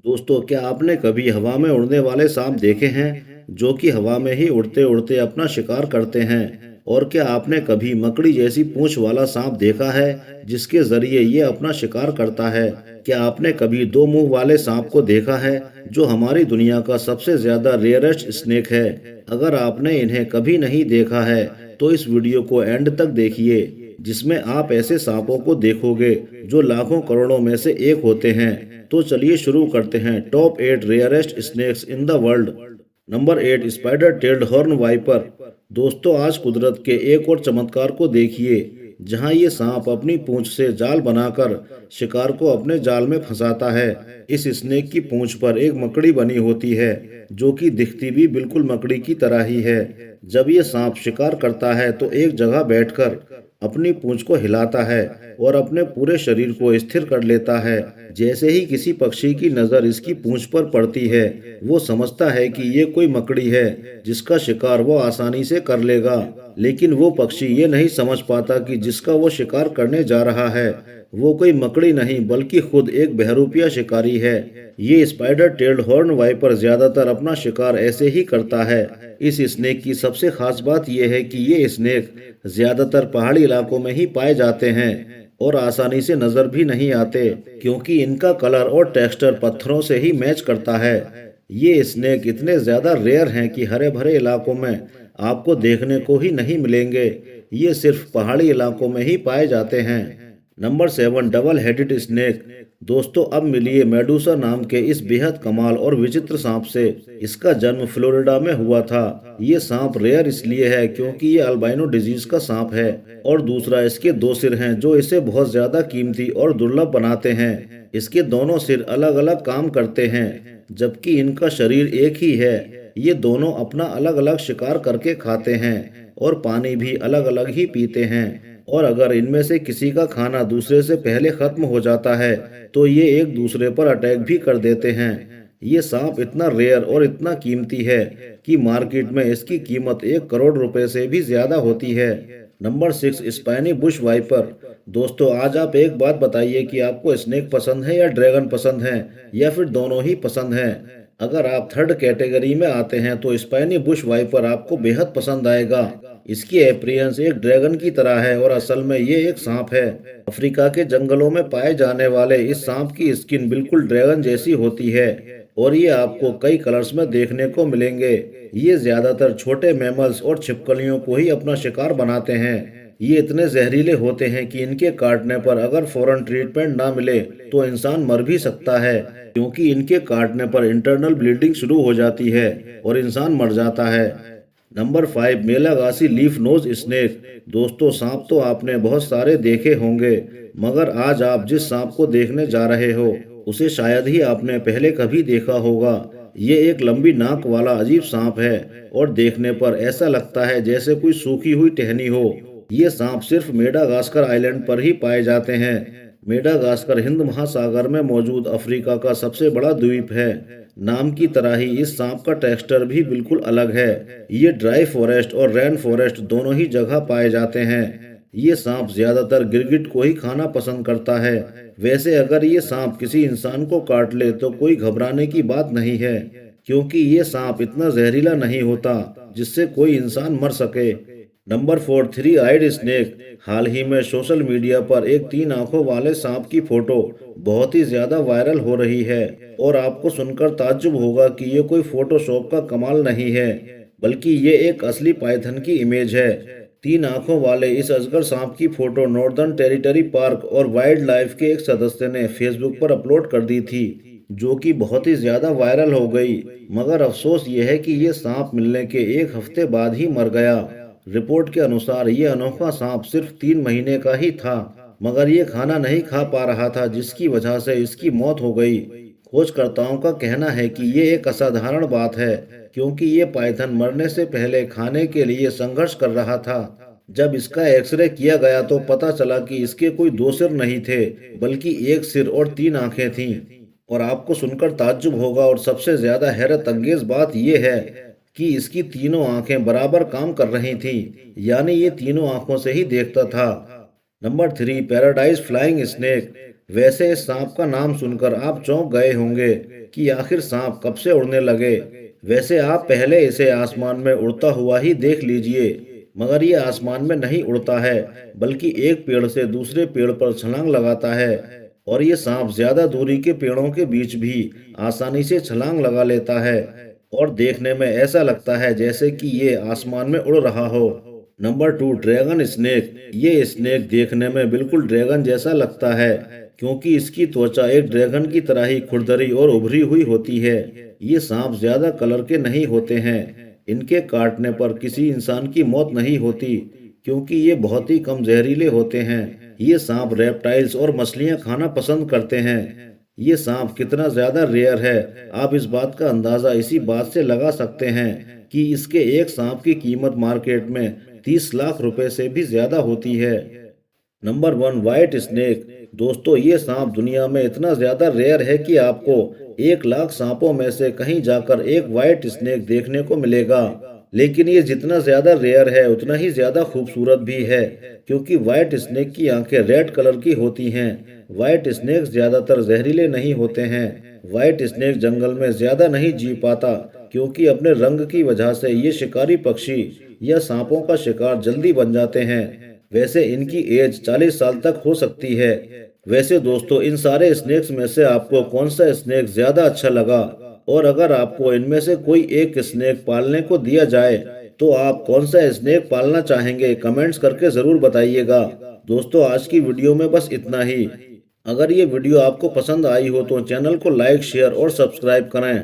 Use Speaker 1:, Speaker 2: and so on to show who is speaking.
Speaker 1: दोस्तों, क्या आपने कभी हवा में उड़ने वाले सांप देखे हैं जो कि हवा में ही उड़ते उड़ते अपना शिकार करते हैं? और क्या आपने कभी मकड़ी जैसी पूंछ वाला सांप देखा है जिसके जरिए ये अपना शिकार करता है? क्या आपने कभी दो मुंह वाले सांप को देखा है जो हमारी दुनिया का सबसे ज्यादा रेयरेस्ट स्नेक है? अगर आपने इन्हें कभी नहीं देखा है तो इस वीडियो को एंड तक देखिए, जिसमें आप ऐसे सांपों को देखोगे जो लाखों करोड़ों में से एक होते हैं। तो चलिए शुरू करते हैं। Top 8 rarest snakes in the world. Number 8, spider tailed horn viper. दोस्तों, आज कुदरत के एक और चमत्कार को देखिए, जहां ये सांप अपनी पूंछ से जाल बनाकर शिकार को अपने जाल में फंसाता है। इस स्नेक की पूंछ पर एक मकड़ी बनी होती है जो कि दिखती भी बिल्कुल मकड़ी की तरह ही है। जब ये सांप शिकार करता है तो एक जगह बैठकर अपनी पूंछ को हिलाता है और अपने पूरे शरीर को स्थिर कर लेता है। जैसे ही किसी पक्षी की नजर इसकी पूंछ पर पड़ती है, वो समझता है कि ये कोई मकड़ी है जिसका शिकार वो आसानी से कर लेगा। लेकिन वो पक्षी ये नहीं समझ पाता कि जिसका वो शिकार करने जा रहा है वो कोई मकड़ी नहीं बल्कि खुद एक बहरूपिया शिकारी है। ये स्पाइडर टेल्ड हॉर्न वाइपर ज्यादातर अपना शिकार ऐसे ही करता है। इस स्नेक की सबसे खास बात यह है कि ये स्नेक ज्यादातर पहाड़ी इलाकों में ही पाए जाते हैं और आसानी से नजर भी नहीं आते, क्योंकि इनका कलर और टेक्सचर पत्थरों से ही मैच करता है। ये स्नेक इतने ज्यादा रेयर हैं कि हरे भरे इलाकों में आपको देखने को ही नहीं मिलेंगे। ये सिर्फ पहाड़ी इलाकों में ही पाए जाते हैं। Number 7, double headed snake. दोस्तों, अब मिलिए मेडूसा नाम के इस बेहद कमाल और विचित्र सांप से। इसका जन्म फ्लोरिडा में हुआ था। ये सांप रेयर इसलिए है क्योंकि ये अल्बाइनो डिजीज का सांप है, और दूसरा इसके दो सिर हैं जो इसे बहुत ज्यादा कीमती और दुर्लभ बनाते हैं। इसके दोनों सिर अलग अलग काम करते हैं, जबकि इनका शरीर एक ही है। ये दोनों अपना अलग अलग शिकार करके खाते हैं और पानी भी अलग अलग ही पीते हैं। और अगर इनमें से किसी का खाना दूसरे से पहले खत्म हो जाता है तो ये एक दूसरे पर अटैक भी कर देते हैं। ये सांप इतना रेयर और इतना कीमती है कि मार्केट में इसकी कीमत 1 करोड़ रुपए से भी ज्यादा होती है। Number 6, spiny bush viper. दोस्तों, आज आप एक बात बताइए कि आपको स्नेक पसंद है या ड्रैगन पसंद है, या फिर दोनों ही पसंद हैं? अगर आप थर्ड कैटेगरी में आते हैं तो स्पाइनी बुश वाइपर आपको बेहद पसंद आएगा। इसकी अपीयरेंस एक ड्रैगन की तरह है और असल में ये एक सांप है। अफ्रीका के जंगलों में पाए जाने वाले इस सांप की स्किन बिल्कुल ड्रैगन जैसी होती है और ये आपको कई कलर्स में देखने को मिलेंगे। ये ज्यादातर छोटे मैमल्स और छिपकलियों को ही अपना शिकार बनाते हैं। ये इतने जहरीले होते हैं कि इनके काटने पर अगर फौरन ट्रीटमेंट ना मिले तो इंसान मर भी सकता है, क्योंकि इनके काटने पर इंटरनल ब्लीडिंग शुरू हो जाती है और इंसान मर जाता है। Number 5, Malagasy leaf nose snake. दोस्तों, सांप तो आपने बहुत सारे देखे होंगे, मगर आज आप जिस सांप को देखने जा रहे हो उसे शायद ही आपने पहले कभी देखा होगा। ये एक लंबी नाक वाला अजीब सांप है और देखने पर ऐसा लगता है जैसे कोई सूखी हुई टहनी हो। ये सांप सिर्फ मेडागास्कर आइलैंड पर ही पाए जाते हैं। मेडागास्कर हिंद महासागर में मौजूद अफ्रीका का सबसे बड़ा द्वीप है। नाम की तरह ही इस सांप का टेक्सचर भी बिल्कुल अलग है। ये ड्राई फॉरेस्ट और रेन फॉरेस्ट दोनों ही जगह पाए जाते हैं। ये सांप ज्यादातर गिरगिट को ही खाना पसंद करता है। वैसे अगर ये सांप किसी इंसान को काट ले तो कोई घबराने की बात नहीं है, क्योंकि ये सांप इतना जहरीला नहीं होता जिससे कोई इंसान मर सके। Number 4, three eyed snake. हाल ही में सोशल मीडिया पर एक 3 आंखों वाले सांप की फोटो बहुत ही ज्यादा वायरल हो रही है, और आपको सुनकर ताज्जुब होगा कि ये कोई फोटोशॉप का कमाल नहीं है, बल्कि ये एक असली पाइथन की इमेज है। 3 आंखों वाले इस अजगर सांप की फोटो नॉर्दर्न टेरिटरी पार्क और वाइल्ड लाइफ के एक सदस्य ने फेसबुक पर अपलोड कर दी थी, जो कि बहुत ही ज्यादा वायरल हो गई। मगर अफसोस ये है कि ये सांप मिलने के एक हफ्ते बाद ही मर गया। रिपोर्ट के अनुसार ये अनोखा सांप सिर्फ 3 महीने का ही था, मगर ये खाना नहीं खा पा रहा था, जिसकी वजह से इसकी मौत हो गई। खोजकर्ताओं का कहना है कि ये एक असाधारण बात है, क्योंकि ये पाइथन मरने से पहले खाने के लिए संघर्ष कर रहा था। जब इसका एक्सरे किया गया तो पता चला कि इसके कोई 2 सिर नहीं थे, बल्कि एक सिर और 3 आंखें थीं। और आपको सुनकर ताज्जुब होगा और सबसे ज्यादा हैरत अंगेज बात यह है कि इसकी तीनों आंखें बराबर काम कर रही थीं, यानी ये तीनों आंखों से ही देखता था। Number 3, paradise flying snake. वैसे इस सांप का नाम सुनकर आप चौंक गए होंगे, कि आखिर सांप कब से उड़ने लगे। वैसे आप पहले इसे आसमान में उड़ता हुआ ही देख लीजिए, मगर ये आसमान में नहीं उड़ता है, बल्कि एक पेड़ से दूसरे पेड़ पर छलांग लगाता है। और ये सांप ज्यादा दूरी के पेड़ों के बीच भी आसानी से छलांग लगा लेता है और देखने में ऐसा लगता है जैसे कि ये आसमान में उड़ रहा हो। Number 2, dragon snake. ये स्नेक देखने में बिल्कुल ड्रैगन जैसा लगता है, क्योंकि इसकी त्वचा एक ड्रैगन की तरह ही खुरदरी और उभरी हुई होती है। ये सांप ज्यादा कलर के नहीं होते हैं। इनके काटने पर किसी इंसान की मौत नहीं होती, क्योंकि ये बहुत ही कम जहरीले होते हैं। ये सांप रेप्टाइल्स और मछलियां खाना पसंद करते हैं। ये सांप कितना ज्यादा रेयर है, आप इस बात का अंदाजा इसी बात से लगा सकते हैं कि इसके एक सांप की कीमत मार्केट में 30 लाख रुपए से भी ज्यादा होती है। Number 1, white snake. दोस्तों, ये सांप दुनिया में इतना ज्यादा रेयर है कि आपको 1 लाख सांपों में से कहीं जाकर एक व्हाइट स्नेक देखने को मिलेगा। लेकिन ये जितना ज्यादा रेयर है उतना ही ज्यादा खूबसूरत भी है, क्योंकि व्हाइट स्नेक की आंखें रेड कलर की होती हैं। व्हाइट स्नेक ज्यादातर जहरीले नहीं होते हैं। व्हाइट स्नेक जंगल में ज्यादा नहीं जी पाता, क्योंकि अपने रंग की वजह से ये शिकारी पक्षी या सांपों का शिकार जल्दी बन जाते हैं। वैसे इनकी एज 40 साल तक हो सकती है। वैसे दोस्तों, इन सारे स्नेक्स में से आपको कौन सा स्नेक ज्यादा अच्छा लगा? और अगर आपको इनमें से कोई एक स्नेक पालने को दिया जाए तो आप कौन सा स्नेक पालना चाहेंगे? कमेंट्स करके जरूर बताइएगा। दोस्तों, आज की वीडियो में बस इतना ही। अगर ये वीडियो आपको पसंद आई हो तो चैनल को लाइक, शेयर और सब्सक्राइब करें।